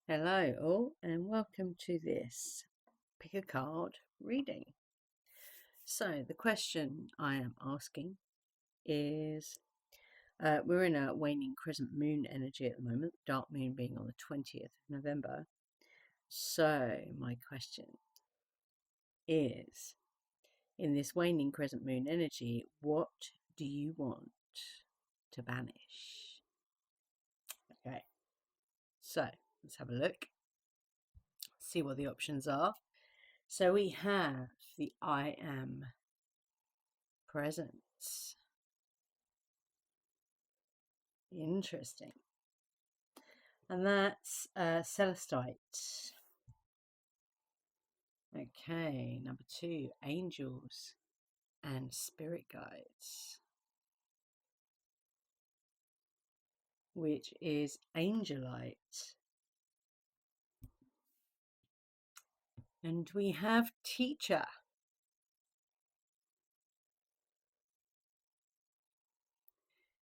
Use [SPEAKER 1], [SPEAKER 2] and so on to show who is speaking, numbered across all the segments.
[SPEAKER 1] Hello all and welcome to this pick a card reading. So the question I am asking is, we're in a waning crescent moon energy at the moment, dark moon being on the 20th of November. So my question is, in this waning crescent moon energy, what do you want to banish? Okay, so let's have a look, see what the options are. So we have the I am presence. Interesting. And that's Celestite. Okay, number 2, angels and spirit guides, which is angelite. And we have teacher.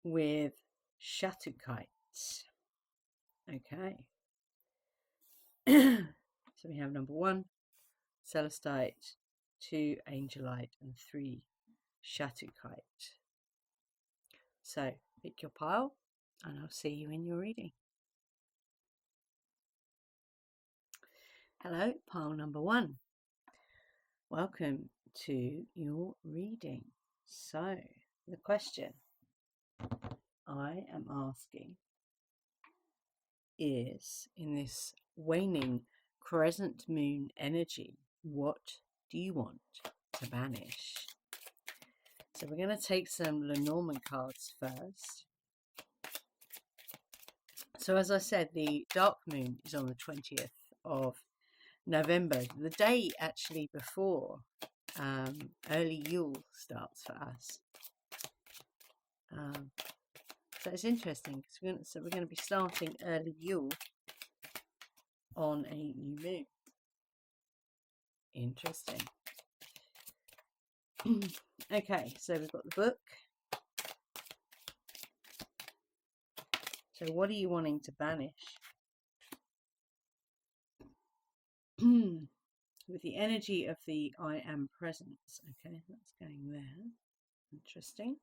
[SPEAKER 1] With shatukite. Okay. So we have number 1, celestite, 2, angelite, and 3, shatukite. So pick your pile and I'll see you in your reading. Hello, pile number 1. Welcome to your reading. So, the question I am asking is, in this waning crescent moon energy, what do you want to banish? So we're going to take some Lenormand cards first. So as I said, the dark moon is on the 20th of November, the day actually before early Yule starts for us. So it's interesting because we're going to be starting early Yule on a new moon. Interesting. Okay, so we've got the book. So what are you wanting to banish? With the energy of the I am presence. Okay, that's going there. Interesting.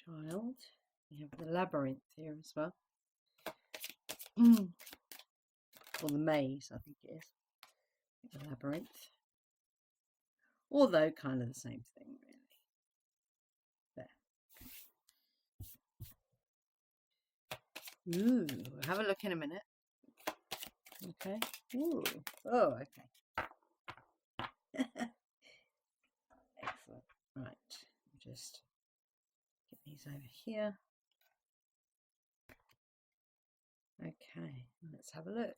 [SPEAKER 1] Child. We have the labyrinth here as well. Or the maze, I think it is. The labyrinth. Although kind of the same thing, really. There. Ooh, have a look in a minute. Okay. Ooh. Oh, okay. Excellent. Right. Just get these over here. Okay. Let's have a look.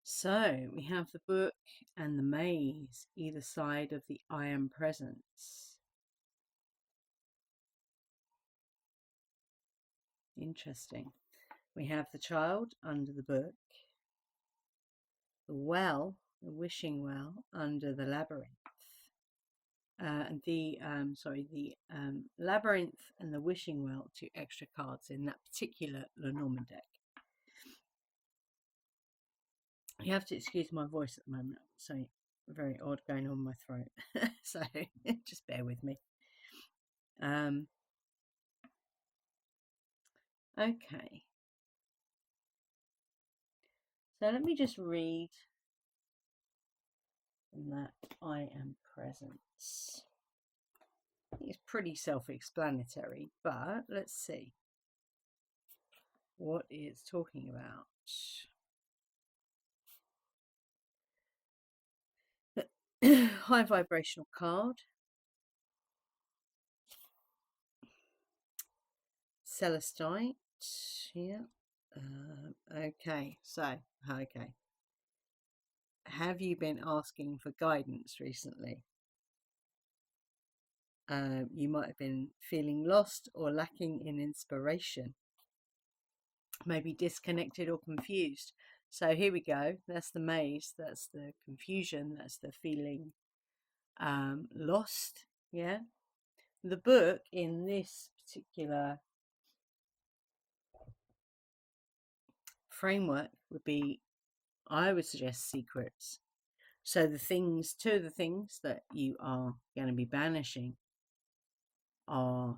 [SPEAKER 1] So we have the book and the maze either side of the I am presence. Interesting. We have the child under the book, the well, the wishing well under the labyrinth, the labyrinth and the wishing well, 2 extra cards in that particular Lenormand deck. You have to excuse my voice at the moment, so very odd going on my throat. So just bear with me. Okay. So let me just read that I am presence. It's pretty self-explanatory, but let's see what it's talking about. High vibrational card. Celestite. Yeah. Okay. So, okay. Have you been asking for guidance recently? You might have been feeling lost or lacking in inspiration. Maybe disconnected or confused. So here we go. That's the maze. That's the confusion. That's the feeling lost. Yeah. The book in this particular framework would be, I would suggest, secrets. So two of the things that you are going to be banishing are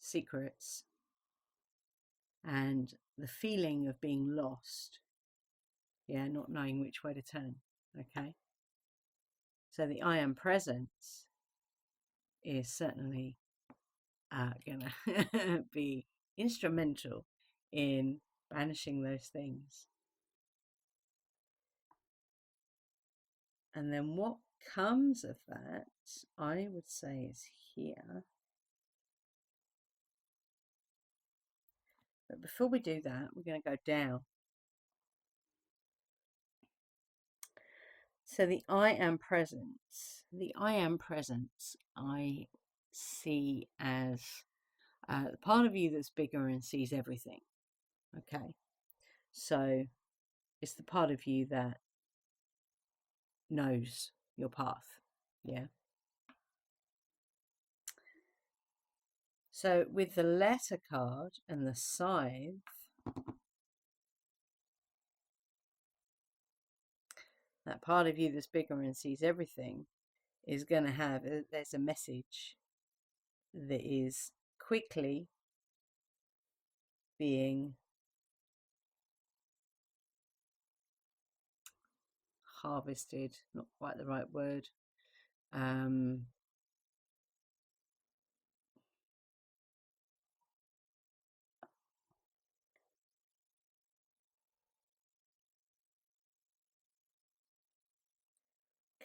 [SPEAKER 1] secrets and the feeling of being lost. Yeah, not knowing which way to turn. Okay. So the I am presence is certainly going to be instrumental in banishing those things. And then what comes of that, I would say, is here. But before we do that, we're going to go down. So the I am presence. The I am presence I see as the part of you that's bigger and sees everything. Okay. So it's the part of you that knows your path. Yeah. So with the letter card and the scythe, that part of you that's bigger and sees everything is going to have, there's a message that is quickly being harvested, not quite the right word.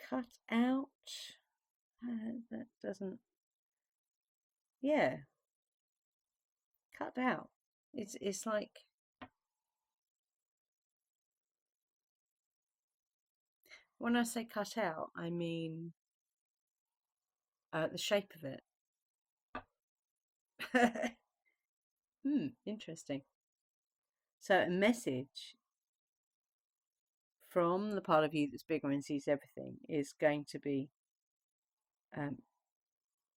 [SPEAKER 1] Cut out. That doesn't. Yeah, cut out. It's like, when I say cut out, I mean the shape of it. Interesting. So a message from the part of you that's bigger and sees everything is going to be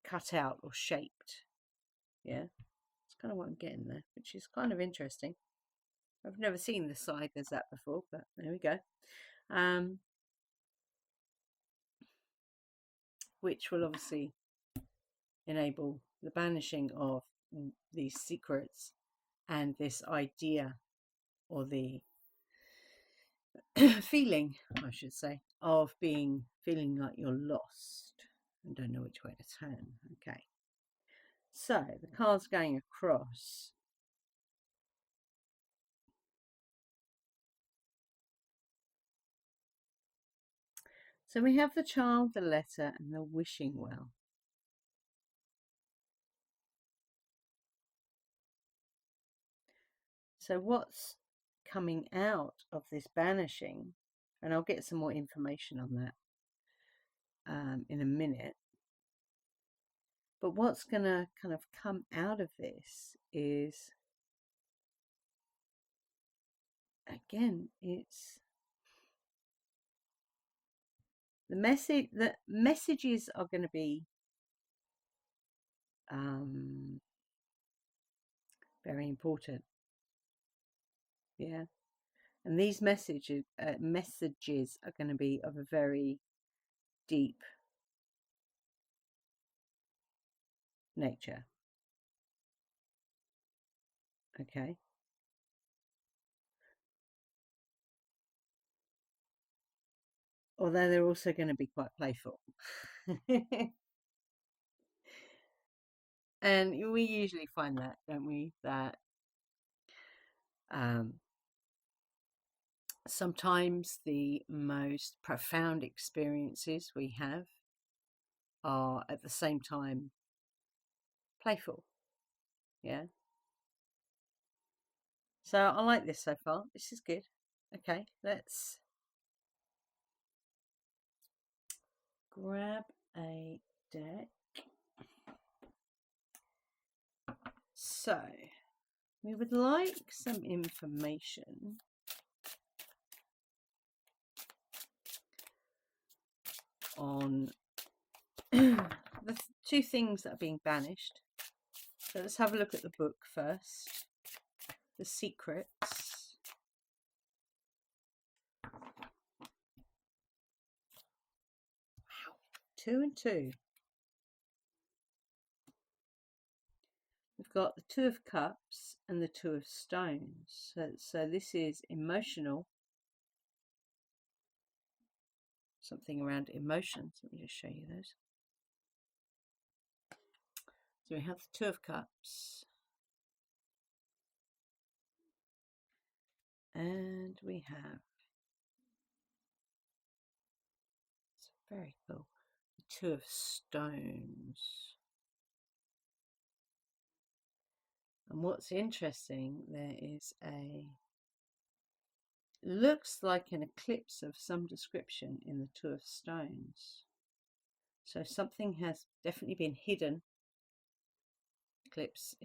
[SPEAKER 1] cut out or shaped. Yeah, it's kind of what I'm getting there, which is kind of interesting. I've never seen the side as that before, but there we go. Which will obviously enable the banishing of these secrets and this idea, or the feeling, I should say, of feeling like you're lost and don't know which way to turn. Okay. So the card's going across. So we have the child, the letter, and the wishing well. So what's coming out of this banishing, and I'll get some more information on that in a minute, but what's going to kind of come out of this is, again, it's the message. The messages are going to be very important. Yeah. And these messages are going to be of a very deep nature. Okay. Although they're also going to be quite playful. And we usually find that, don't we, that sometimes the most profound experiences we have are at the same time playful. Yeah. So I like this so far. This is good. Okay, let's grab a deck. So we would like some information on two things that are being banished. So let's have a look at the book first. The secrets. Wow. 2 and 2. We've got the Two of Cups and the Two of Stones. So this is emotional. Something around emotions. Let me just show you those. So we have the Two of Cups. And we have, it's very cool, the Two of Stones. And what's interesting, there is looks like an eclipse of some description in the Two of Stones. So something has definitely been hidden. Eclipse,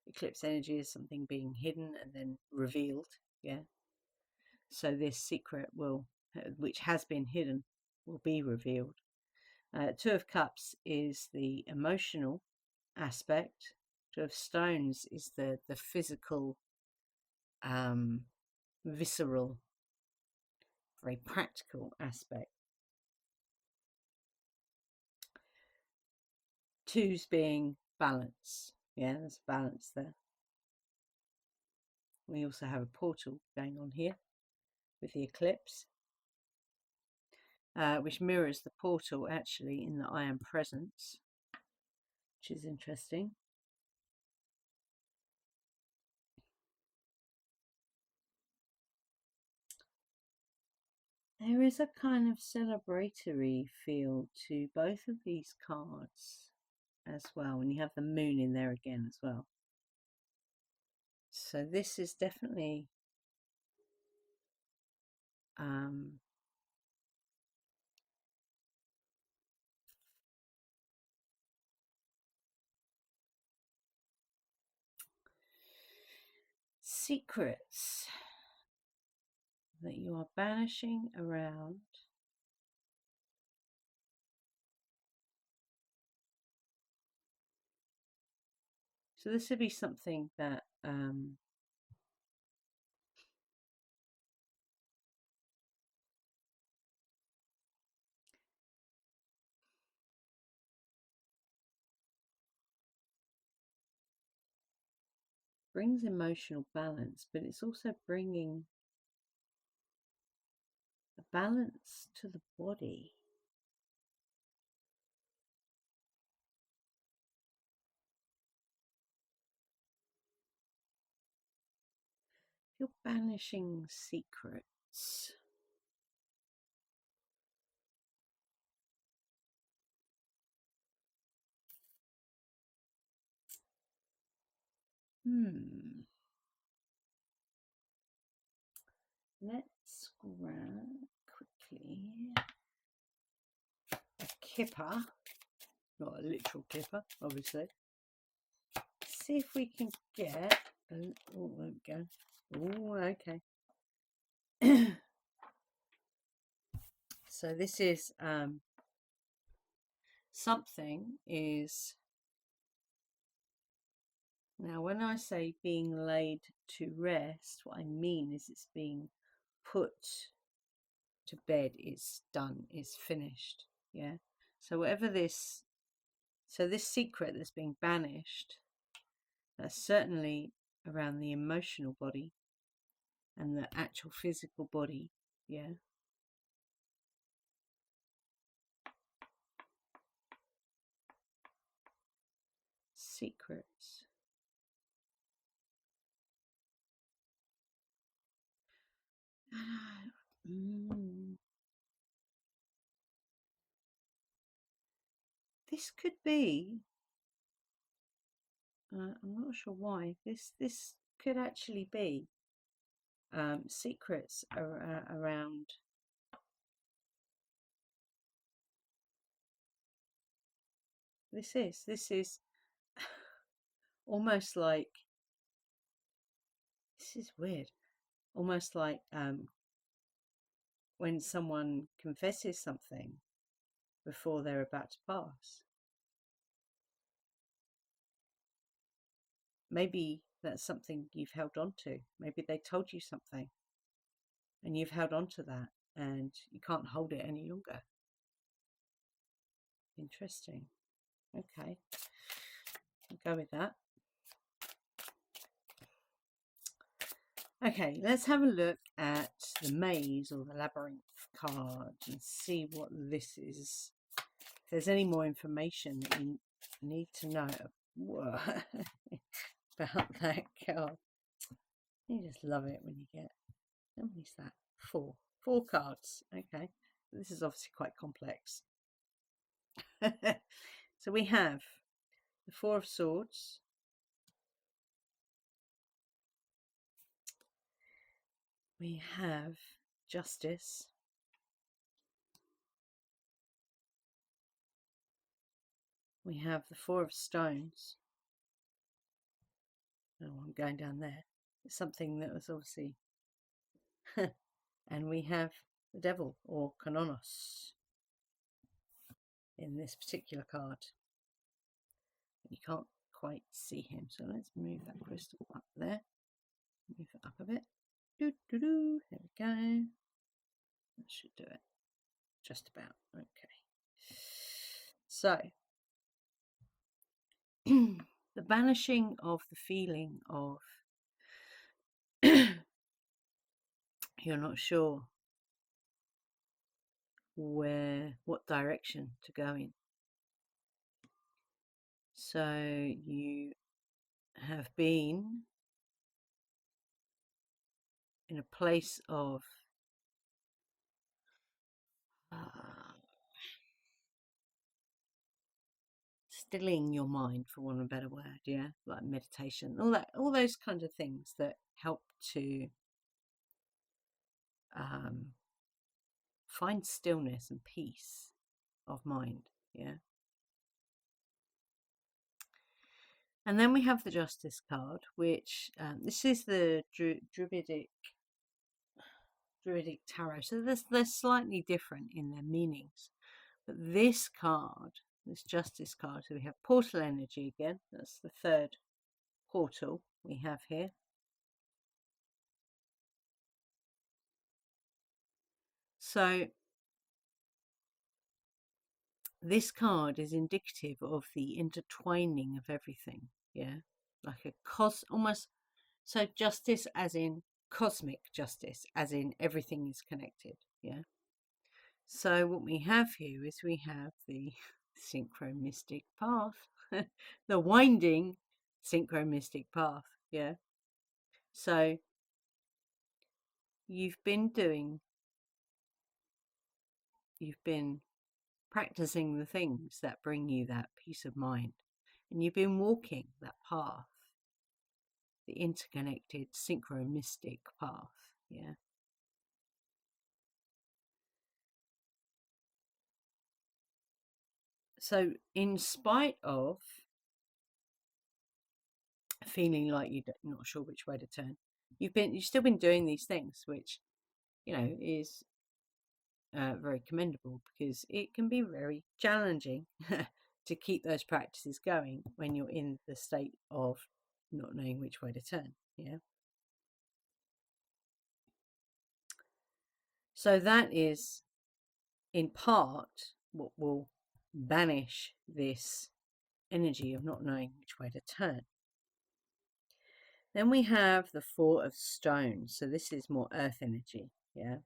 [SPEAKER 1] eclipse energy is something being hidden and then revealed. Yeah. So this secret which has been hidden, will be revealed. Two of Cups is the emotional aspect. Two of Stones is the physical, visceral, very practical aspect. Twos being balance. Yeah, there's balance there. We also have a portal going on here with the eclipse, which mirrors the portal actually in the I Am Presence, which is interesting. There is a kind of celebratory feel to both of these cards as well, and you have the moon in there again as well. So this is definitely secrets that you are banishing around. So this would be something that brings emotional balance, but it's also bringing a balance to the body. You're banishing secrets. Let's grab quickly a kipper, not a literal kipper, obviously. See if we can get. Oh, there we go. Oh, okay. So this is something is. Now, when I say being laid to rest, what I mean is it's being put to bed. It's done. It's finished. Yeah. So whatever this. So this secret that's being banished, that's certainly around the emotional body and the actual physical body. Yeah. Secrets. This could be. I'm not sure why. This could actually be secrets around. This is almost like. This is weird. Almost like when someone confesses something before they're about to pass. maybe that's something you've held on to. Maybe they told you something and you've held on to that and you can't hold it any longer. Interesting. Okay, I'll go with that. Okay, let's have a look at the maze or the labyrinth card and see what this is. If there's any more information that you need to know about that card. You just love it when you get, how many is that? Four cards. Okay, this is obviously quite complex. So we have the Four of Swords, we have Justice, we have the Four of Stones. Oh, I'm going down there. It's something that was obviously, and we have the Devil or Canonos in this particular card. You can't quite see him, so let's move that crystal up there. Move it up a bit. There we go. That should do it. Just about. Okay. So, the banishing of the feeling of you're not sure what direction to go in. So you have been in a place of stilling your mind, for want of a better word, yeah, like meditation, all those kinds of things that help to find stillness and peace of mind, yeah. And then we have the Justice card, which this is the Druidic tarot, so they're slightly different in their meanings. But this card, this Justice card, so we have portal energy again. That's the third portal we have here. So this card is indicative of the intertwining of everything, yeah, like a almost, so justice as in cosmic justice, as in everything is connected, yeah. So what we have here is we have the synchromistic path, the winding synchromistic path, yeah. So you've been practicing the things that bring you that peace of mind, and you've been walking that path, the interconnected synchromistic path, yeah. So in spite of feeling like you're not sure which way to turn, you've still been doing these things, which, you know, is very commendable, because it can be very challenging to keep those practices going when you're in the state of not knowing which way to turn, yeah. So that is in part what will banish this energy of not knowing which way to turn. Then we have the Four of Stones, so this is more earth energy, yeah.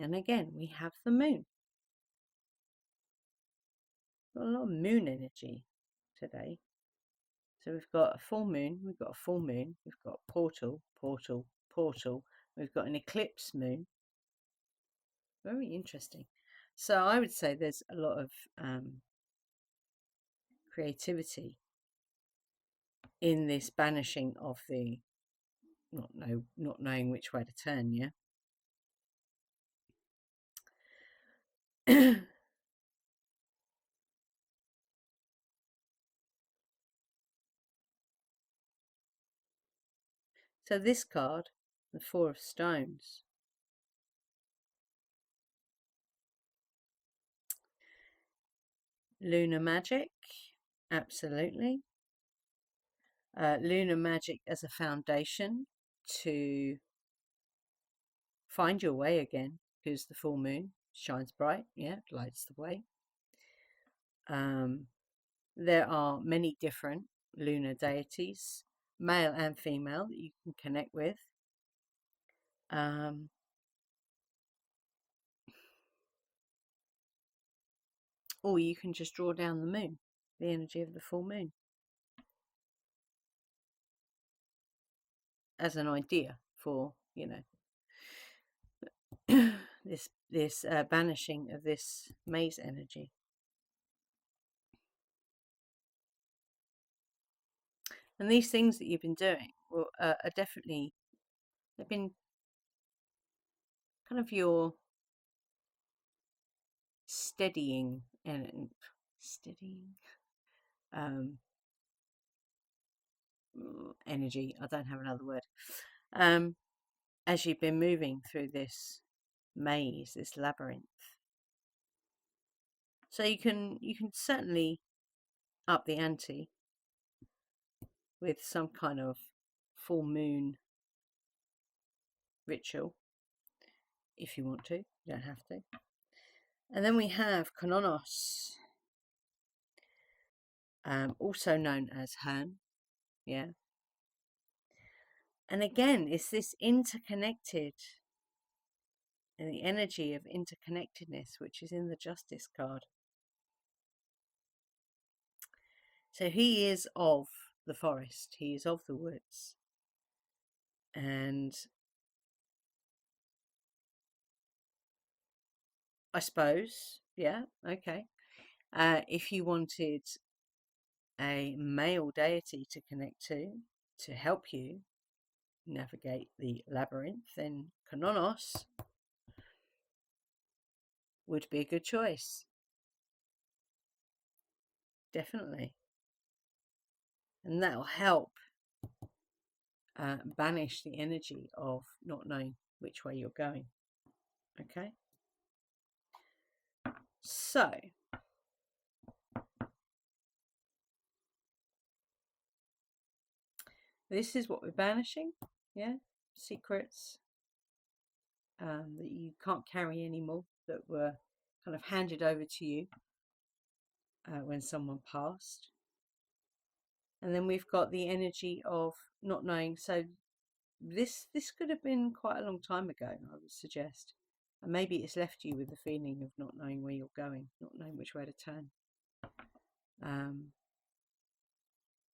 [SPEAKER 1] And again, we have the moon. Got a lot of moon energy today. So we've got a full moon, we've got a full moon, we've got portal, portal, portal, we've got an eclipse moon. Very interesting. So I would say there's a lot of creativity in this banishing of the not knowing which way to turn, yeah. So this card, the Four of Stones, lunar magic, absolutely. lunar magic as a foundation to find your way again, because the full moon shines bright, lights the way. There are many different lunar deities, male and female, that you can connect with. Or you can just draw down the moon, the energy of the full moon, as an idea for, this banishing of this maze energy. And these things that you've been doing are definitely, they've been kind of your steadying um, energy. I don't have another word. As you've been moving through this maze, this labyrinth. So you can certainly up the ante with some kind of full moon ritual if you want to. You don't have to. And then we have Kononos, also known as Hern. Yeah. And again, it's this interconnected, and the energy of interconnectedness, which is in the Justice card. So he is of the forest, he is of the woods. And I suppose, yeah, okay. If you wanted a male deity to connect to help you navigate the labyrinth, then Kononos would be a good choice. Definitely. And that'll help banish the energy of not knowing which way you're going. Okay? So, this is what we're banishing. Yeah? Secrets that you can't carry anymore, that were kind of handed over to you when someone passed. And then we've got the energy of not knowing. So this could have been quite a long time ago, I would suggest. And maybe it's left you with the feeling of not knowing where you're going, not knowing which way to turn.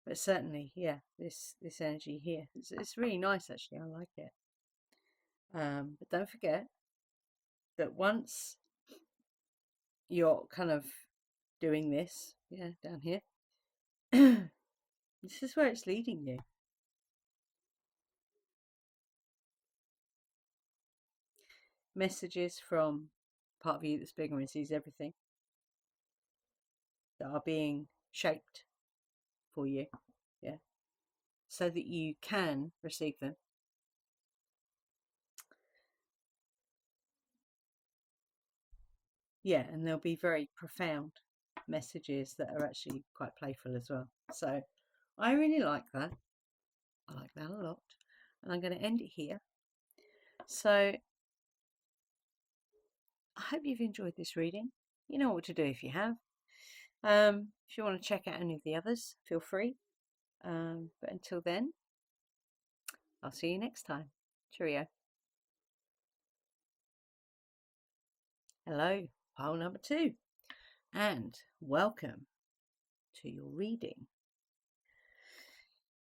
[SPEAKER 1] But certainly, yeah, this energy here, it's really nice actually. I like it. But don't forget that once you're kind of doing this, down here, this is where it's leading you. Messages from part of you that's bigger and sees everything, that are being shaped for you, so that you can receive them. And they'll be very profound messages that are actually quite playful as well. So I really like that. I like that a lot. And I'm going to end it here. So I hope you've enjoyed this reading. You know what to do if you have. If you want to check out any of the others, feel free. But until then, I'll see you next time. Cheerio. Hello, pile number 2. And welcome to your reading.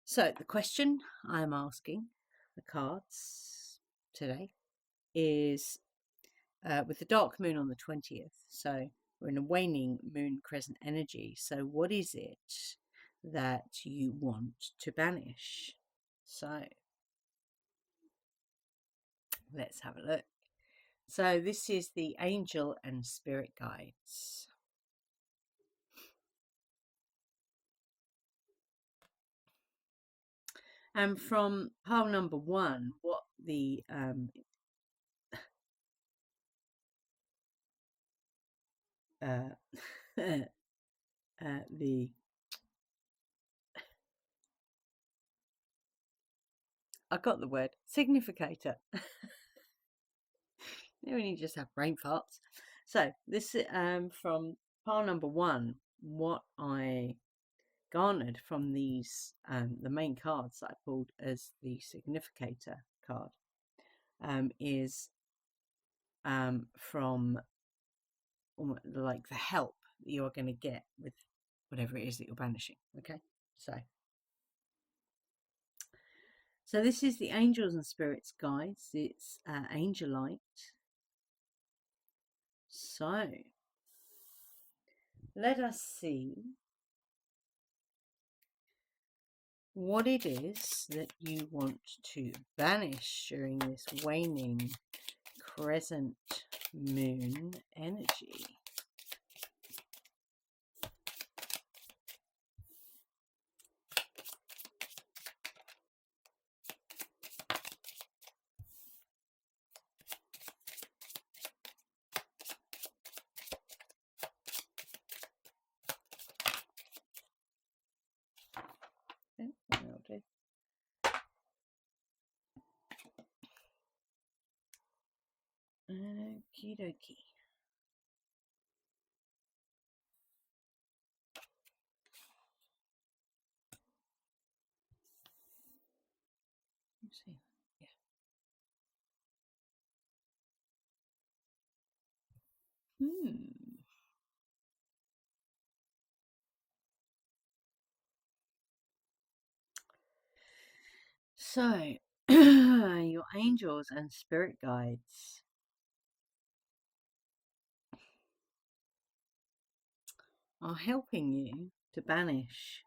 [SPEAKER 1] So the question I'm asking the cards today is with the dark moon on the 20th. So we're in a waning moon crescent energy. So what is it that you want to banish? So let's have a look. So this is the angel and spirit guides. And from pile number 1, what the the I got the word significator. When you just have brain farts. So this from pile number 1, what I garnered from these the main cards that I pulled as the significator card is from like the help that you are going to get with whatever it is that you're banishing. Okay, so this is the angels and spirits guides. It's angelite. So let us see what it is that you want to banish during this waning crescent moon energy. Okay, that'll do. Okie dokie. Let's see. Yeah. So, your angels and spirit guides are helping you to banish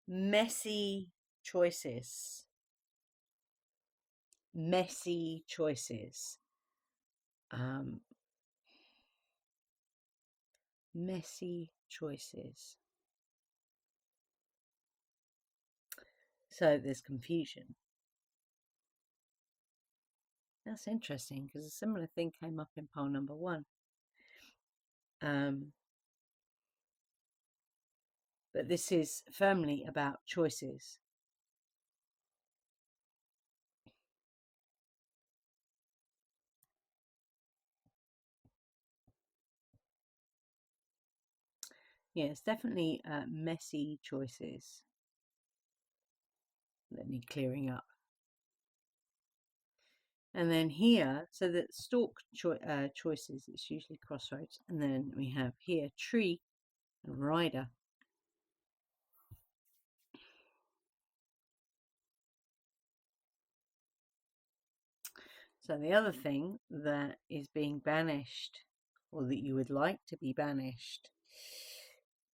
[SPEAKER 1] messy choices. Messy choices. Messy choices. So there's confusion. That's interesting because a similar thing came up in pile number 1. But this is firmly about choices. Yeah, it's definitely messy choices that need clearing up. And then here, so that stalk choices, it's usually crossroads. And then we have here tree and rider. So the other thing that is being banished, or that you would like to be banished,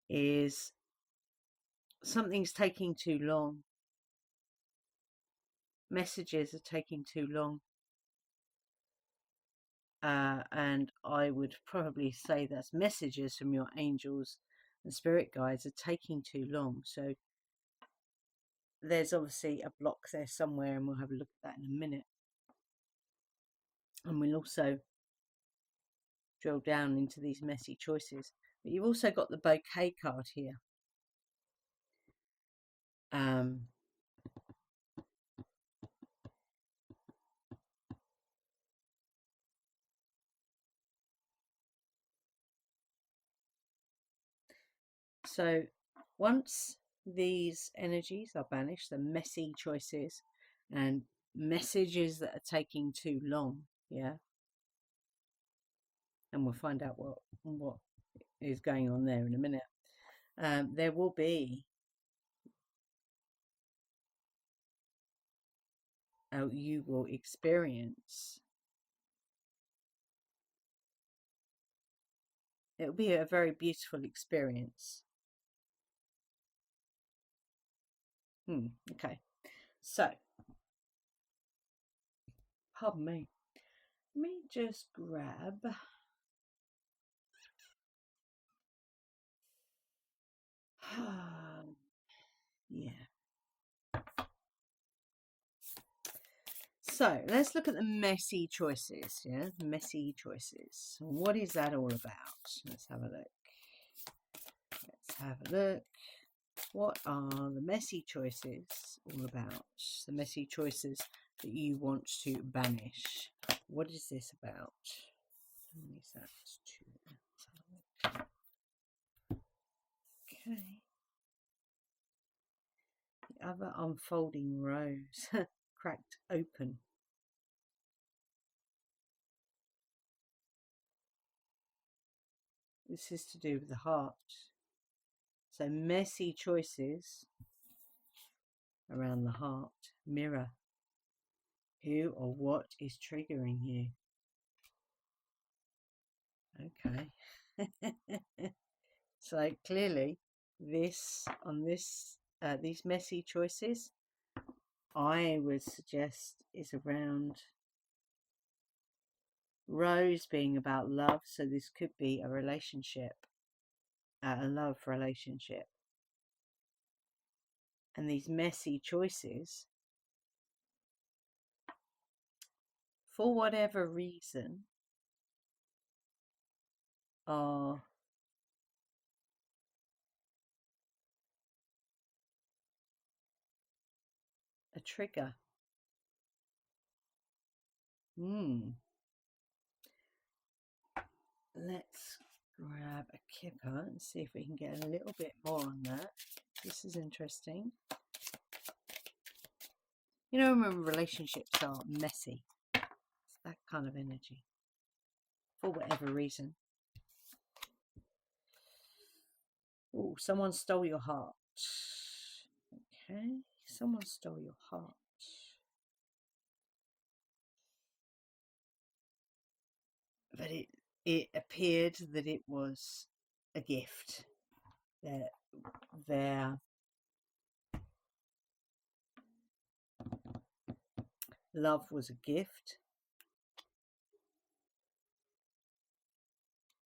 [SPEAKER 1] is something's taking too long. Messages are taking too long. And I would probably say that's messages from your angels and spirit guides are taking too long. So there's obviously a block there somewhere, and we'll have a look at that in a minute. And we'll also drill down into these messy choices. But you've also got the bouquet card here. So once these energies are banished, the messy choices and messages that are taking too long, yeah, and we'll find out what is going on there in a minute. There will be you will experience, it will be a very beautiful experience. Okay, so pardon me, let me just grab yeah. So let's look at the messy choices. Yeah, messy choices. What is that all about? Let's have a look. Let's have a look. What are the messy choices all about? The messy choices that you want to banish. What is this about? Is that okay. The other unfolding rose cracked open. This is to do with the heart. So messy choices around the heart. Mirror. Who or what is triggering you? Okay. So clearly these messy choices, I would suggest, is around rose being about love. So this could be a relationship, a love relationship. And these messy choices, for whatever reason, are a trigger. Let's grab a kipper and see if we can get a little bit more on that. This is interesting. You know, when relationships are messy, it's that kind of energy, for whatever reason. Oh, someone stole your heart. Okay, someone stole your heart. But it appeared that it was a gift. That their love was a gift.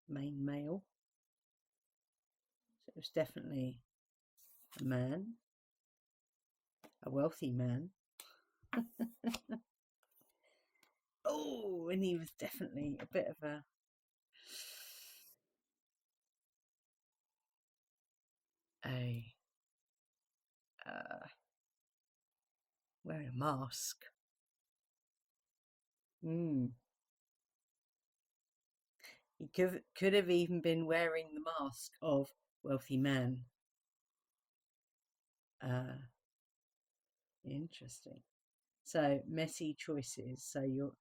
[SPEAKER 1] Main male. So it was definitely a man, a wealthy man. Oh, and he was definitely a bit of a wearing a mask. He could have even been wearing the mask of wealthy man. Interesting. So messy choices. So you're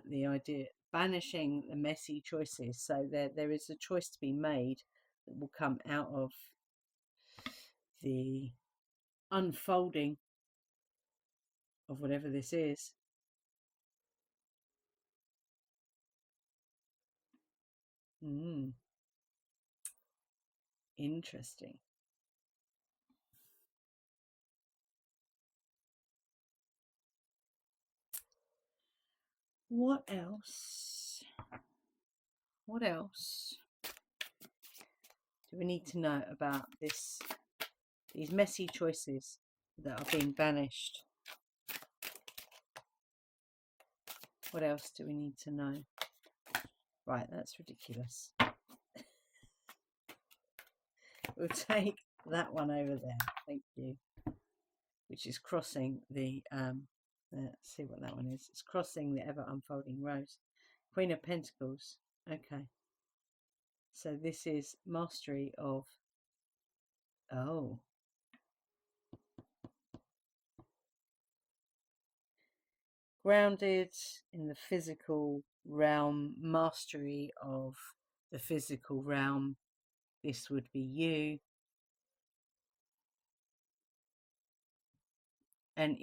[SPEAKER 1] the idea banishing the messy choices. So there is a choice to be made that will come out of the unfolding of whatever this is. Interesting. What else? What else do we need to know about these messy choices that are being banished? What else do we need to know? Right, that's ridiculous. We'll take that one over there. Thank you. Which is crossing the, let's see what that one is. It's crossing the ever unfolding rose. Queen of Pentacles. Okay. So this is mastery of, oh. Grounded in the physical realm, mastery of the physical realm. This would be you. And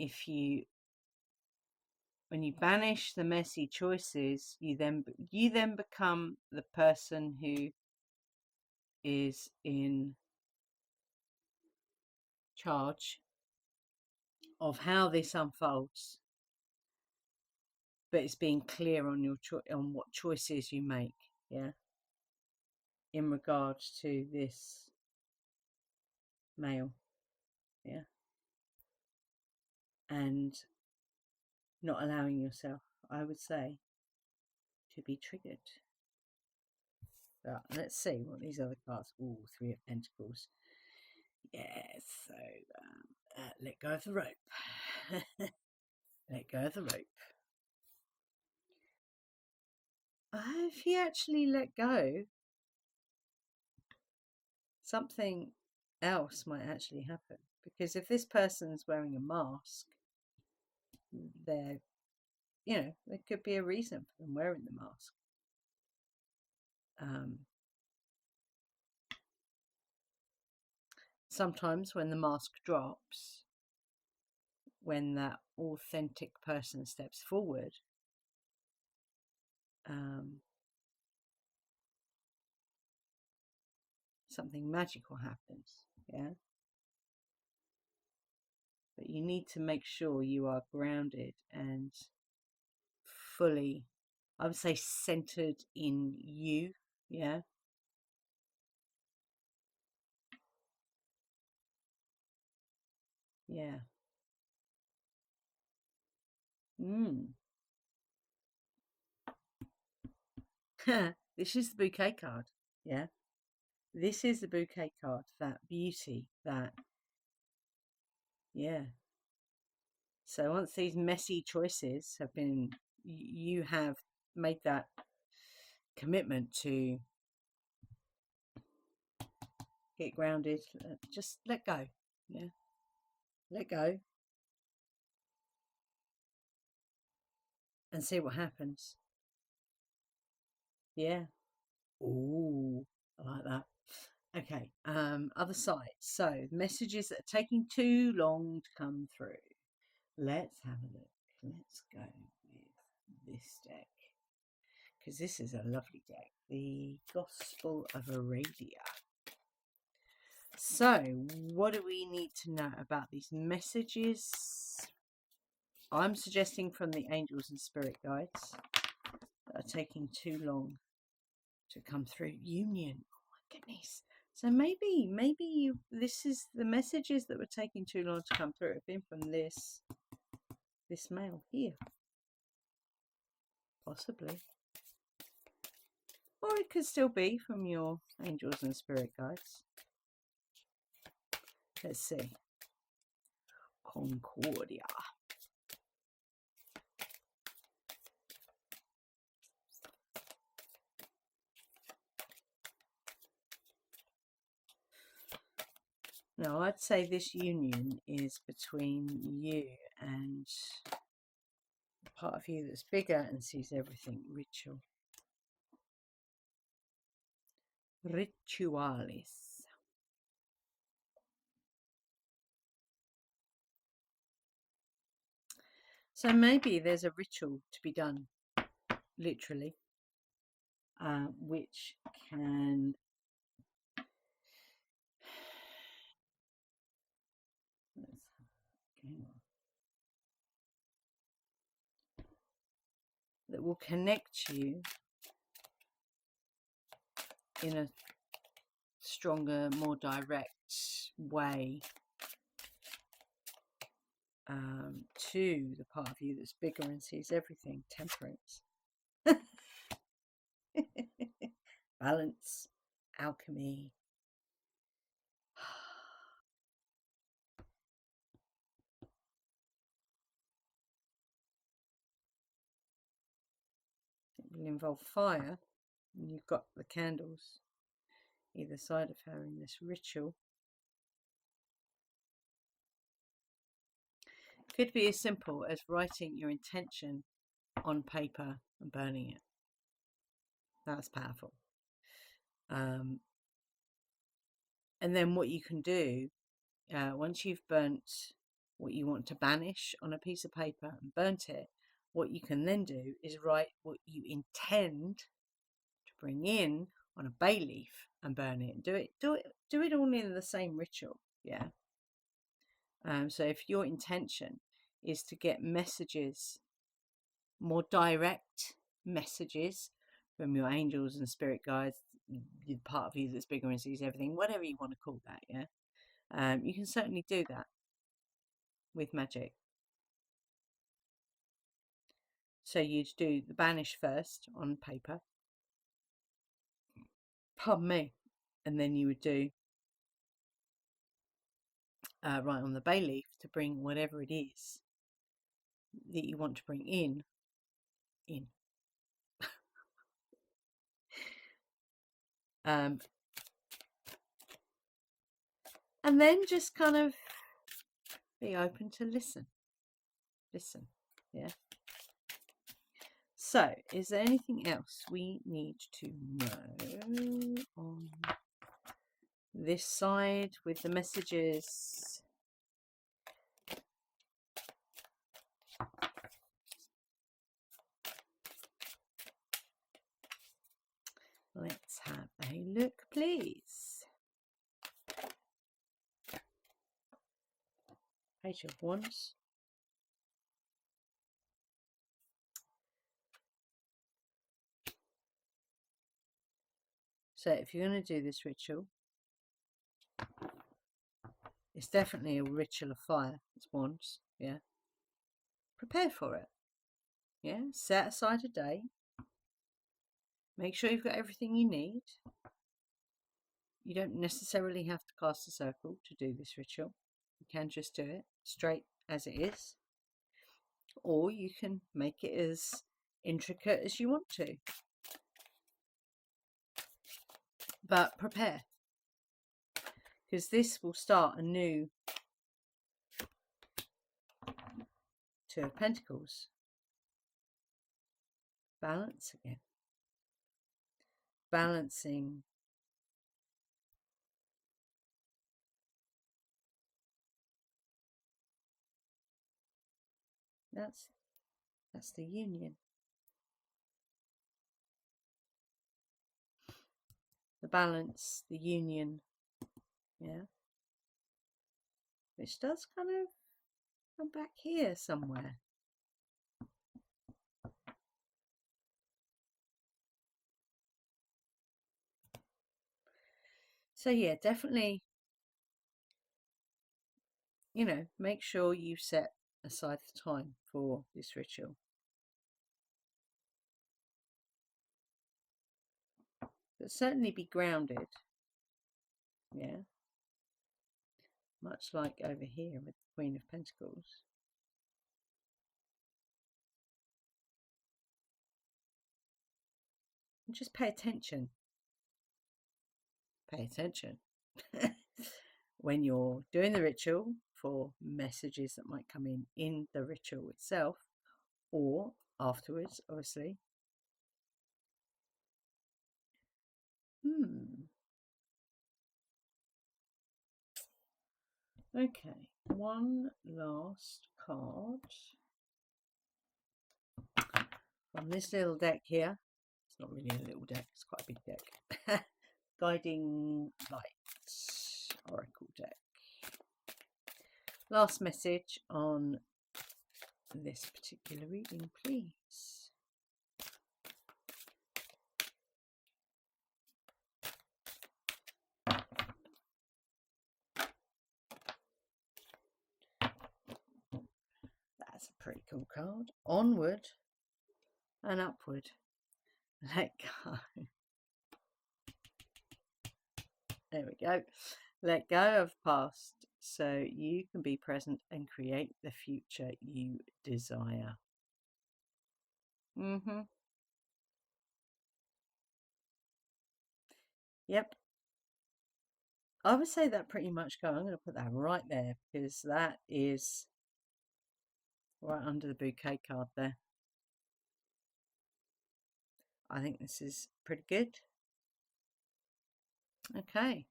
[SPEAKER 1] when you banish the messy choices, you then become the person who is in charge of how this unfolds. But it's being clear on on what choices you make, yeah, in regards to this male, yeah, and not allowing yourself, I would say, to be triggered. But let's see what these other cards. Ooh, Three of Pentacles. Yes, so let go of the rope. Let go of the rope. If you actually let go, something else might actually happen. Because if this person's wearing a mask, there could be a reason for them wearing the mask. Sometimes when the mask drops, when that authentic person steps forward, something magical happens, yeah? But you need to make sure you are grounded and fully, I would say, centered in you, yeah? Yeah. This is the bouquet card, yeah? This is the bouquet card, that beauty, that, yeah. So once these messy choices have been, you have made that commitment to get grounded, just let go, yeah? Let go and see what happens. Yeah. Ooh, I like that. Okay, other side. So, messages that are taking too long to come through. Let's have a look. Let's go with this deck, because this is a lovely deck. The Gospel of Arabia. So, what do we need to know about these messages? I'm suggesting from the angels and spirit guides that are taking too long to come through. Union. Oh my goodness. So maybe this is the messages that were taking too long to come through have been from this male here, possibly, or it could still be from your angels and spirit guides. Let's see. Concordia. Now, I'd say this union is between you and the part of you that's bigger and sees everything. Ritual. Ritualis. So maybe there's a ritual to be done, literally, which can that will connect you in a stronger, more direct way to the part of you that's bigger and sees everything. Temperance. Balance. Alchemy. It will involve fire. And you've got the candles either side of her in this ritual. Could be as simple as writing your intention on paper and burning it. That's powerful. And then what you can do, once you've burnt what you want to banish on a piece of paper and burnt it, what you can then do is write what you intend to bring in on a bay leaf and burn it. Do it all in the same ritual. Yeah. So if your intention is to get messages, more direct messages from your angels and spirit guides, the part of you that's bigger and sees everything, whatever you want to call that, yeah, you can certainly do that with magic. So you'd do the Banish first on paper. Pardon me. And then you would do right on the bay leaf to bring whatever it is that you want to bring in. And then just kind of be open to listen. Yeah. So, is there anything else we need to know on this side with the messages? Let's have a look, please. Page of Wands. So if you're going to do this ritual, it's definitely a ritual of fire. It's Wands, yeah. Prepare for it, yeah. Set aside a day. Make sure you've got everything you need. You don't necessarily have to cast a circle to do this ritual. You can just do it straight as it is. Or you can make it as intricate as you want to. But prepare, because this will start a new Two of Pentacles. Balance again. Balancing. That's the union. The balance, the union, yeah. Which does kind of come back here somewhere. So yeah, definitely, you know, make sure you set aside the time for this ritual. But certainly be grounded, yeah. Much like over here with the Queen of Pentacles. And just pay attention. Pay attention. When you're doing the ritual for messages that might come in the ritual itself or afterwards, obviously. Okay, one last card from this little deck here. It's not really a little deck, it's quite a big deck. Guiding Light Oracle deck. Last message on this particular reading, please. That's a pretty cool card. Onward and upward. Let go. There we go. Let go of past so you can be present and create the future you desire. Yep. I would say that pretty much go. I'm going to put that right there because that is right under the bouquet card there. I think this is pretty good. Okay.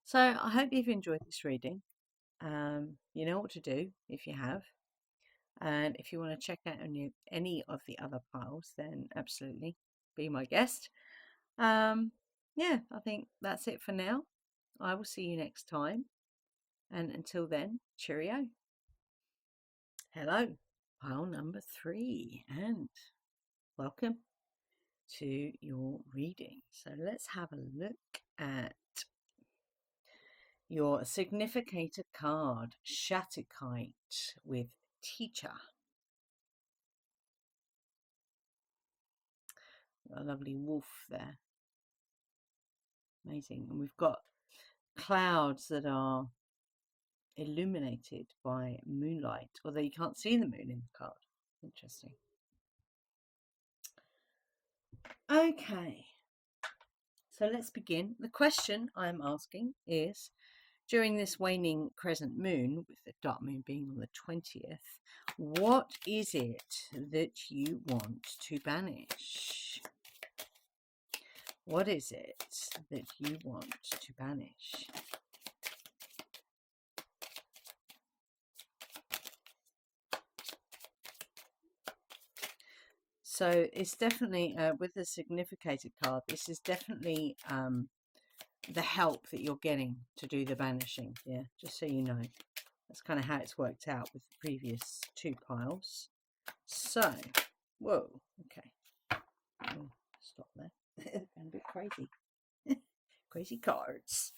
[SPEAKER 1] So I hope you've enjoyed this reading. You know what to do if you have. And if you want to check out any of the other piles, then absolutely be my guest. Yeah, I think that's it for now. I will see you next time. And until then, cheerio. Hello, pile number 3, and welcome to your reading. So let's have a look at your significator card, Shatterkite with Teacher. A lovely wolf there. Amazing. And we've got clouds that are illuminated by moonlight, although you can't see the moon in the card. Interesting. Okay, so let's begin. The question I'm asking is, during this waning crescent moon, with the dark moon being on the 20th, what is it that you want to banish? What is it that you want to banish? So it's definitely, with the significated card, this is definitely the help that you're getting to do the banishing. Yeah, just so you know. That's kind of how it's worked out with the previous two piles. So, whoa, okay. Oh, stop there. They're going a bit crazy. Crazy cards.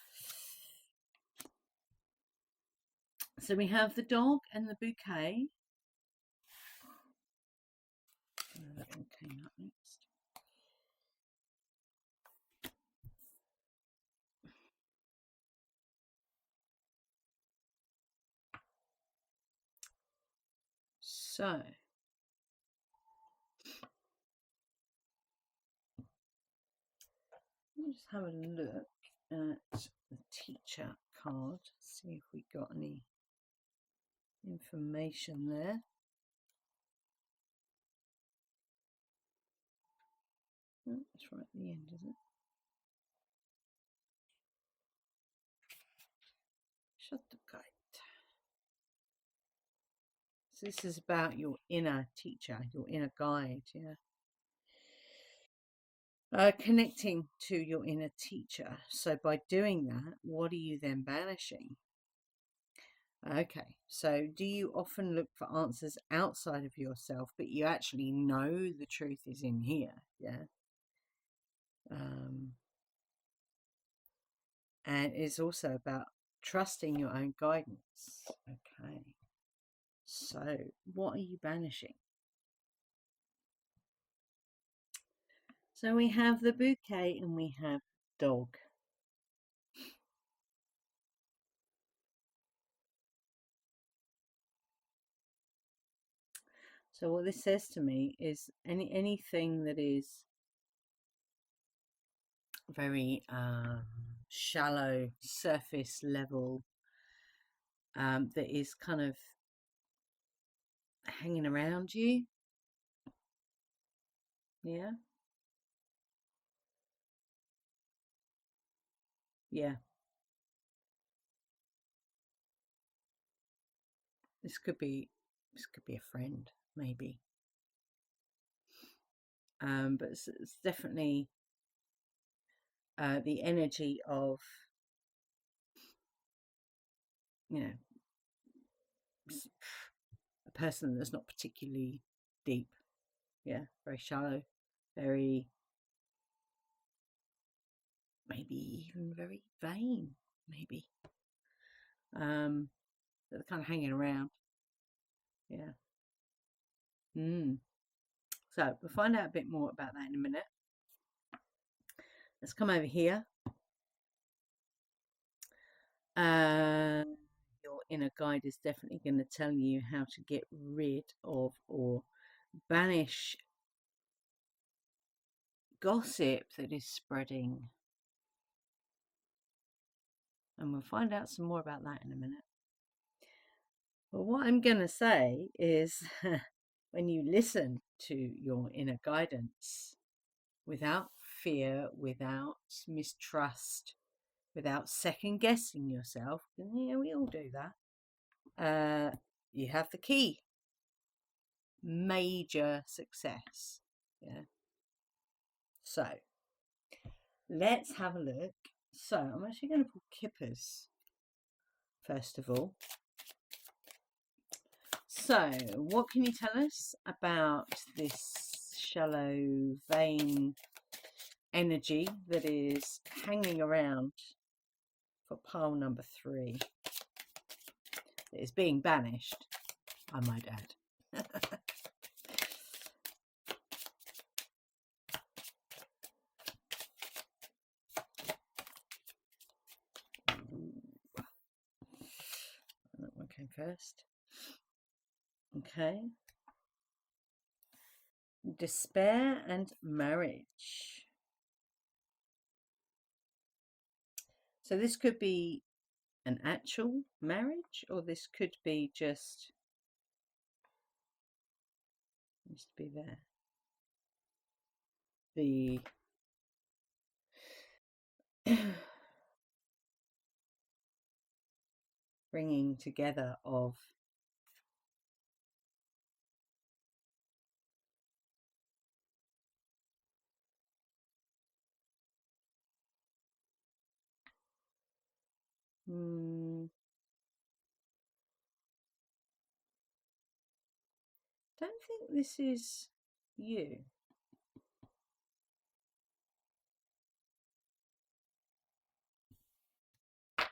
[SPEAKER 1] So we have the dog and the bouquet. That one came up next. So, let me just have a look at the teacher card, see if we got any information there. Oh, it's right at the end, is it? Shut the gate. So this is about your inner teacher, your inner guide, yeah. Connecting to your inner teacher. So by doing that, what are you then banishing? Okay, so do you often look for answers outside of yourself, but you actually know the truth is in here? Yeah. And it's also about trusting your own guidance. Okay. So what are you banishing? So we have the bouquet and we have dog. So what this says to me is anything that is very shallow, surface level, that is kind of hanging around you. Yeah. Yeah. This could be a friend, maybe. But it's definitely the energy of, you know, a person that's not particularly deep. Yeah, very shallow, very, maybe even very vain, maybe. They're kind of hanging around. Yeah. So we'll find out a bit more about that in a minute. Let's come over here. Your inner guide is definitely going to tell you how to get rid of or banish gossip that is spreading. And we'll find out some more about that in a minute. But what I'm going to say is when you listen to your inner guidance without fear, without mistrust, without second guessing yourself, yeah, we all do that, you have the key. Major success. Yeah. So let's have a look. So I'm actually going to pull kippers first of all. So what can you tell us about this shallow vein energy that is hanging around for pile number 3? It is being banished, I might add. came first. Okay. Despair and marriage. So this could be an actual marriage, or this could be just needs to be there. The bringing together of don't think this is you. I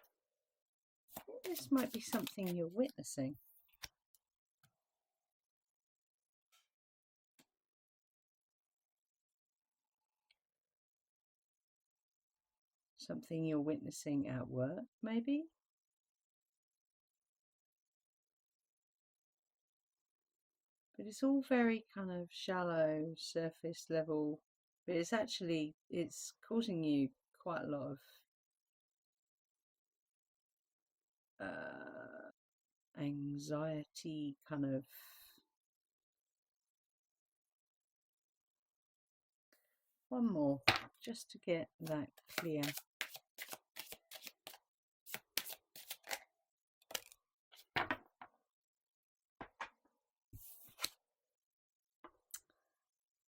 [SPEAKER 1] think this might be something you're witnessing. Something you're witnessing at work, maybe? But it's all very kind of shallow, surface level. But it's actually, it's causing you quite a lot of anxiety, kind of. One more, just to get that clear.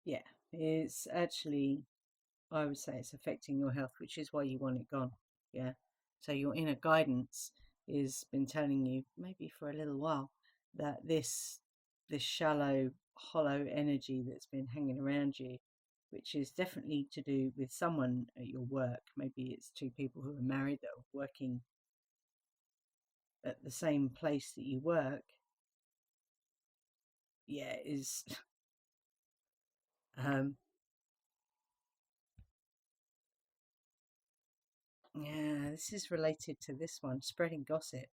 [SPEAKER 1] Yeah, it's actually, I would say it's affecting your health, which is why you want it gone. Yeah. So your inner guidance has been telling you, maybe for a little while, that this shallow, hollow energy that's been hanging around you, which is definitely to do with someone at your work. Maybe it's two people who are married that are working at the same place that you work. Yeah, is yeah, this is related to this one, spreading gossip.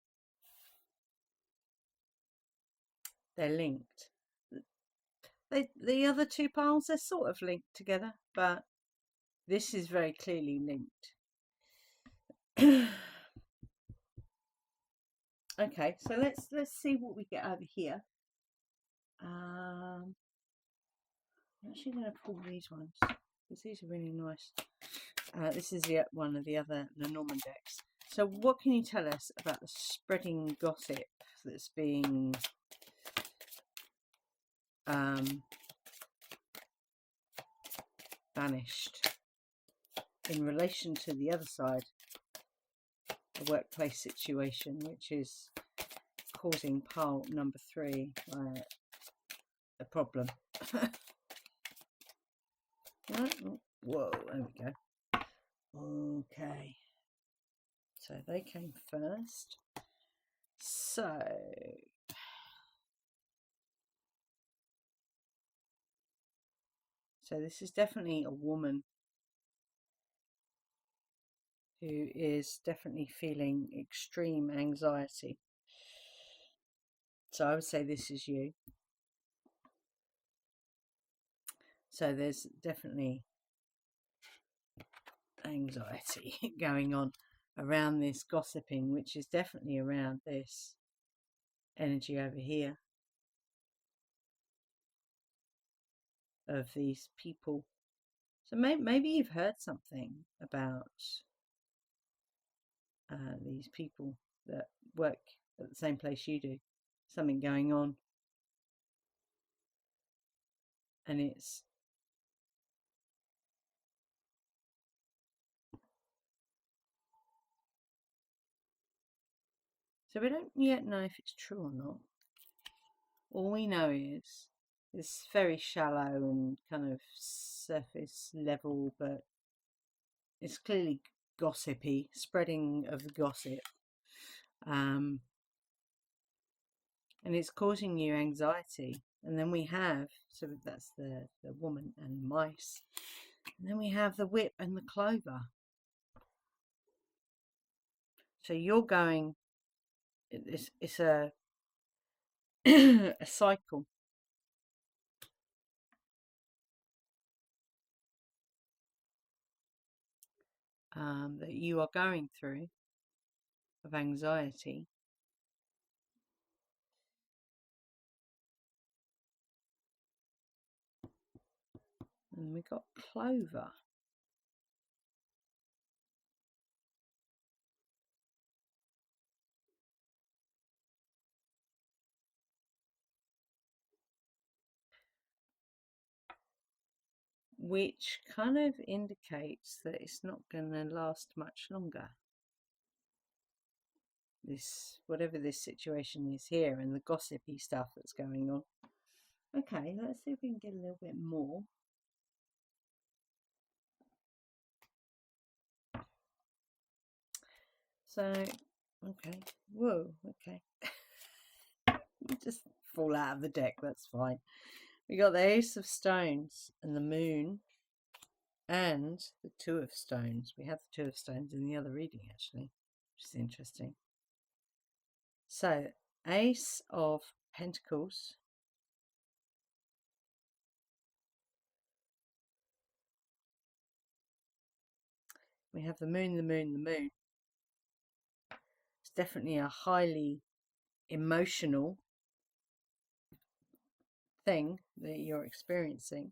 [SPEAKER 1] They're linked. The other two piles, they're sort of linked together, but this is very clearly linked. Okay, so let's see what we get over here. I'm actually going to pull these ones because these are really nice. This is one of the other lenormand decks. So what can you tell us about the spreading gossip that's being banished in relation to the other side, the workplace situation, which is causing pile number 3 a problem? Whoa, there we go. Okay, so they came first. So this is definitely a woman who is definitely feeling extreme anxiety. So I would say this is you. So there's definitely anxiety going on around this gossiping, which is definitely around this energy over here of these people. So maybe you've heard something about these people that work at the same place you do, something going on, and it's so we don't yet know if it's true or not. All we know is it's very shallow and kind of surface level, but it's clearly gossipy, spreading of the gossip, and it's causing you anxiety. And then we have, so that's the woman and mice, and then we have the whip and the clover. So you're going it's a a cycle that you are going through of anxiety. And we got clover. Which kind of indicates that it's not going to last much longer. This, whatever this situation is here, and the gossipy stuff that's going on. Okay, let's see if we can get a little bit more. So, okay, whoa, okay. You just fall out of the deck, that's fine. We got the Ace of Stones and the Moon and the Two of Stones. We have the Two of Stones in the other reading, actually, which is interesting. So, Ace of Pentacles. We have the Moon, the Moon, the Moon. It's definitely a highly emotional thing that you're experiencing,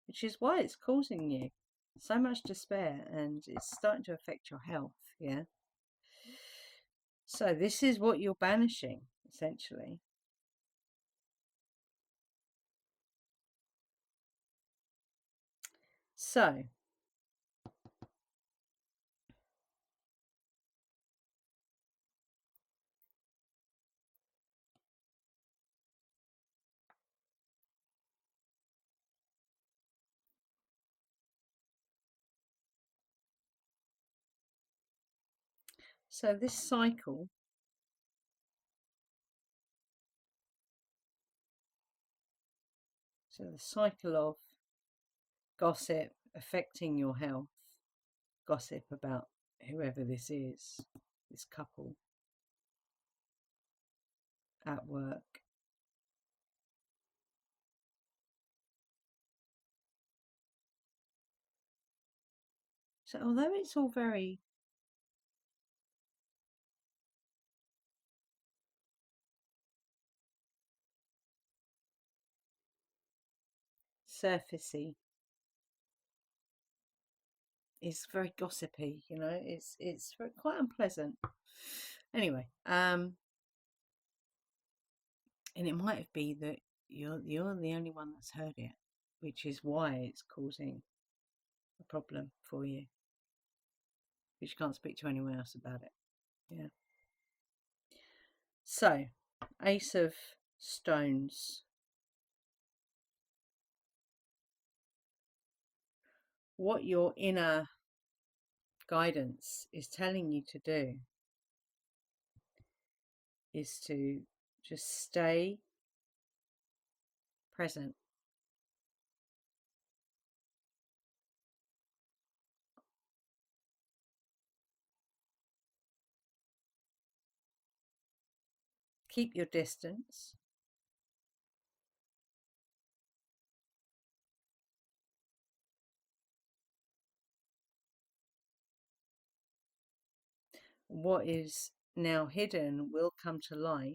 [SPEAKER 1] which is why it's causing you so much despair, and it's starting to affect your health. Yeah. So this is what you're banishing, essentially. So this cycle, so the cycle of gossip affecting your health, gossip about whoever this is, this couple at work. So although it's all very surfacey, it's very gossipy, you know, it's quite unpleasant. Anyway, and it might be that you're the only one that's heard it, which is why it's causing a problem for you, because you can't speak to anyone else about it. Yeah. So, Ace of Stones. What your inner guidance is telling you to do is to just stay present. Keep your distance. What is now hidden will come to light.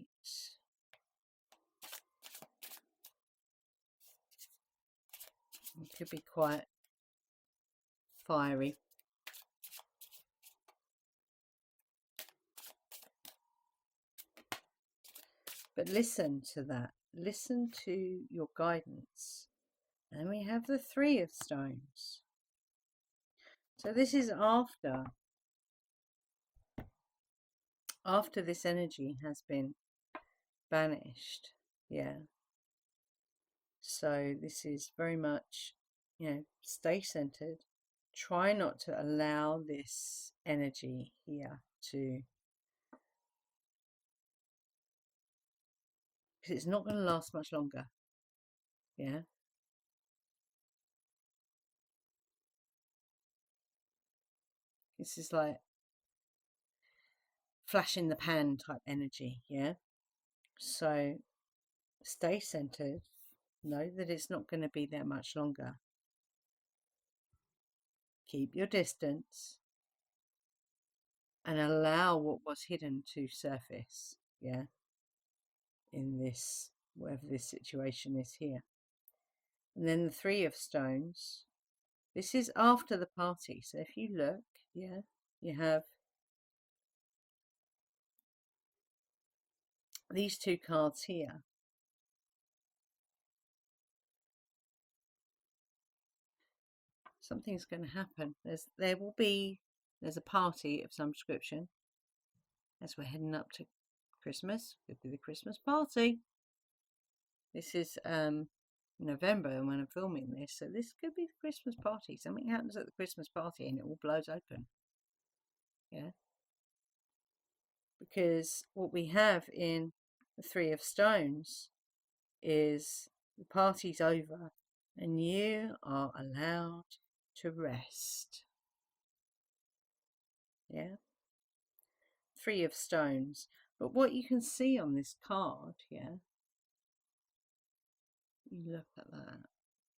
[SPEAKER 1] It could be quite fiery. But listen to that. Listen to your guidance. And we have the Three of Stones. So this is after this energy has been banished. Yeah. So this is very much, you know, stay centered. Try not to allow this energy here to, because it's not going to last much longer. Yeah. This is like flash in the pan type energy, yeah? So stay centered. Know that it's not going to be there much longer. Keep your distance and allow what was hidden to surface, yeah, in this, whatever this situation is here. And then the Three of Stones. This is after the party. So if you look, yeah, you have these two cards here. Something's going to happen. There's a party of some description as we're heading up to Christmas. Could be the Christmas party. This is November when I'm filming this, so this could be the Christmas party. Something happens at the Christmas party and it all blows open. Yeah. Because what we have in the Three of Stones is the party's over and you are allowed to rest. Yeah. Three of Stones. But what you can see on this card, yeah, you look at that,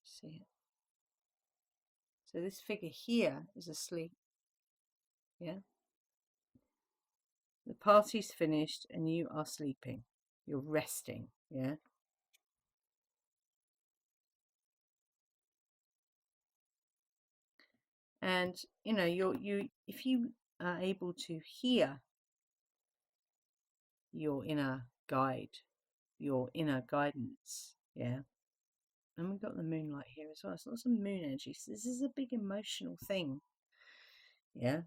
[SPEAKER 1] see it. So this figure here is asleep. Yeah. The party's finished and you are sleeping. You're resting. Yeah. And you know, if you are able to hear your inner guide, your inner guidance, yeah. And we've got the moonlight here as well. It's lots of moon energy. So this is a big emotional thing. Yeah.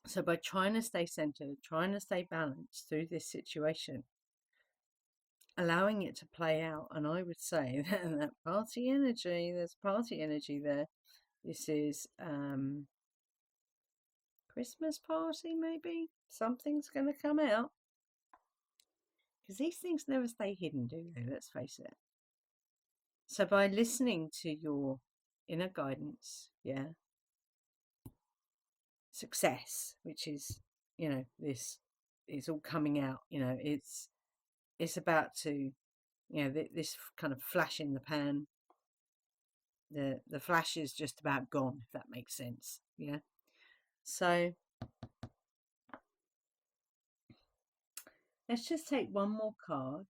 [SPEAKER 1] So by trying to stay centered, trying to stay balanced through this situation, allowing it to play out, and I would say that party energy, there's party energy there. This is Christmas party, maybe? Something's going to come out. Because these things never stay hidden, do they? Let's face it. So by listening to your inner guidance, yeah, success, which is, you know, this is all coming out, you know, it's about to, you know, this kind of flash in the pan. The flash is just about gone, if that makes sense. Yeah. So let's just take one more card.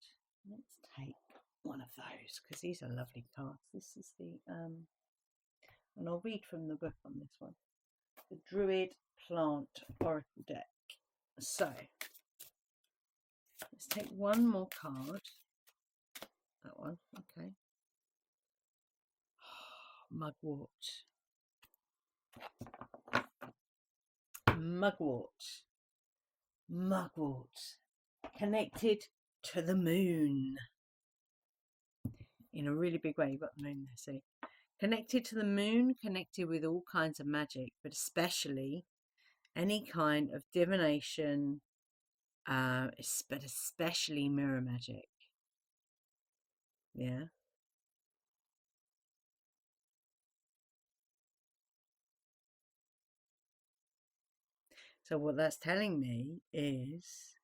[SPEAKER 1] Let's take one of those because these are lovely cards. This is the and I'll read from the book on this one. The Druid Plant Oracle deck. So let's take one more card. That one, okay. Mugwort. Mugwort. Mugwort. Connected to the moon. In a really big way. You've got the moon there, see? Connected to the moon, connected with all kinds of magic, but especially any kind of divination, but especially mirror magic. Yeah. So what that's telling me is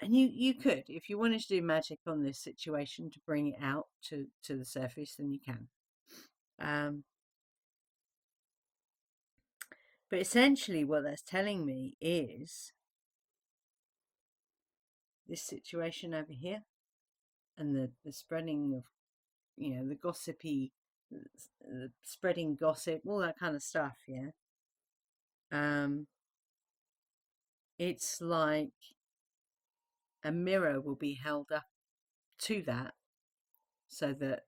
[SPEAKER 1] and you could, if you wanted to do magic on this situation to bring it out to the surface, then you can. But essentially what that's telling me is this situation over here and the spreading of, you know, the gossipy, the spreading gossip, all that kind of stuff, yeah. It's like a mirror will be held up to that so that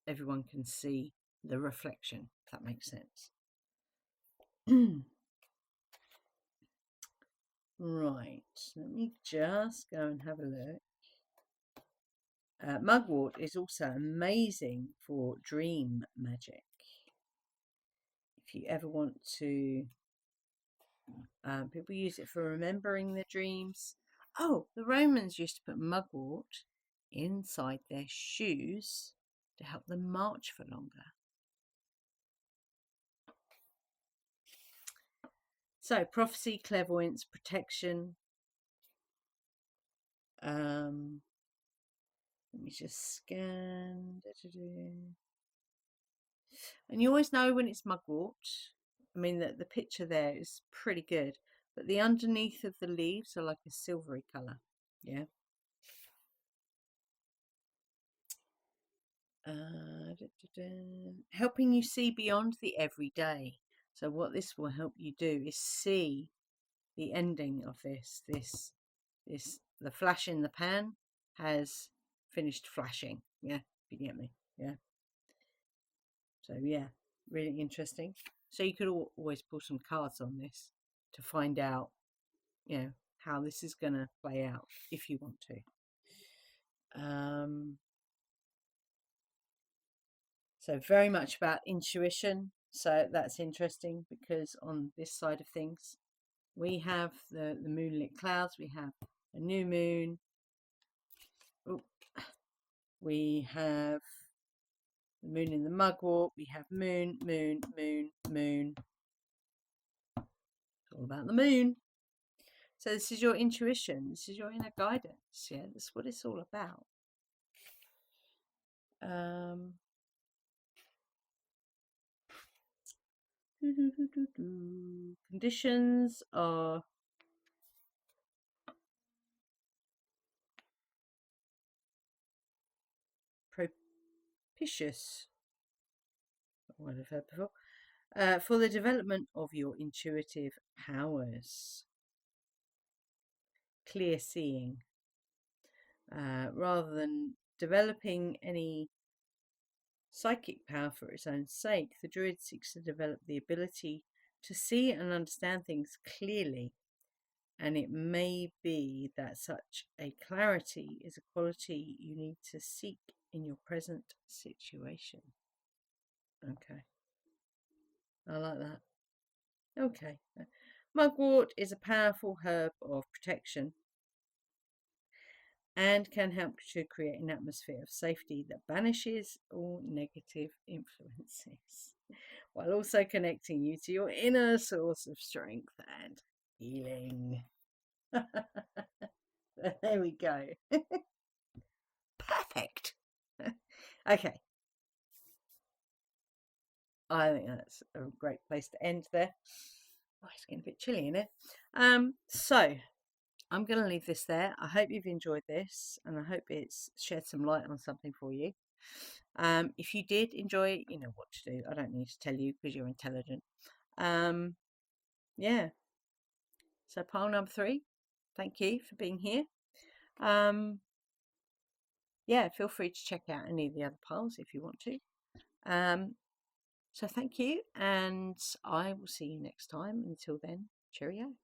[SPEAKER 1] everyone can see the reflection, if that makes sense. Right, let me just go and have a look. Mugwort is also amazing for dream magic. If you ever want to, people use it for remembering their dreams. Oh, the Romans used to put mugwort inside their shoes to help them march for longer. So prophecy, clairvoyance, protection. Let me just scan. And you always know when it's mugwort. I mean, the picture there is pretty good, but the underneath of the leaves are like a silvery colour. Yeah. Helping you see beyond the everyday. So what this will help you do is see the ending of this. The flash in the pan has finished flashing. Yeah, if you get me. Yeah. So yeah, really interesting. So you could always pull some cards on this to find out, how this is going to play out if you want to. So very much about intuition. So that's interesting because on this side of things, we have the moonlit clouds, we have a new moon, we have the moon in the mugwort, we have moon, moon, moon, moon. It's all about the moon. So this is your intuition, this is your inner guidance. Yeah, that's what it's all about. Conditions are propitious, what I've heard before, for the development of your intuitive powers. Clear seeing. Rather than developing any psychic power for its own sake, the druid seeks to develop the ability to see and understand things clearly, and it may be that such a clarity is a quality you need to seek in your present situation. Okay, I like that. Okay, mugwort is a powerful herb of protection and can help to create an atmosphere of safety that banishes all negative influences, while also connecting you to your inner source of strength and healing. There we go. Perfect. Okay. I think that's a great place to end there. Oh, it's getting a bit chilly in it. So I'm going to leave this there. I hope you've enjoyed this, and I hope it's shed some light on something for you. If you did enjoy it, you know what to do. I don't need to tell you because you're intelligent. Yeah. So pile number 3, thank you for being here. Yeah, feel free to check out any of the other piles if you want to. So thank you, and I will see you next time. Until then, cheerio.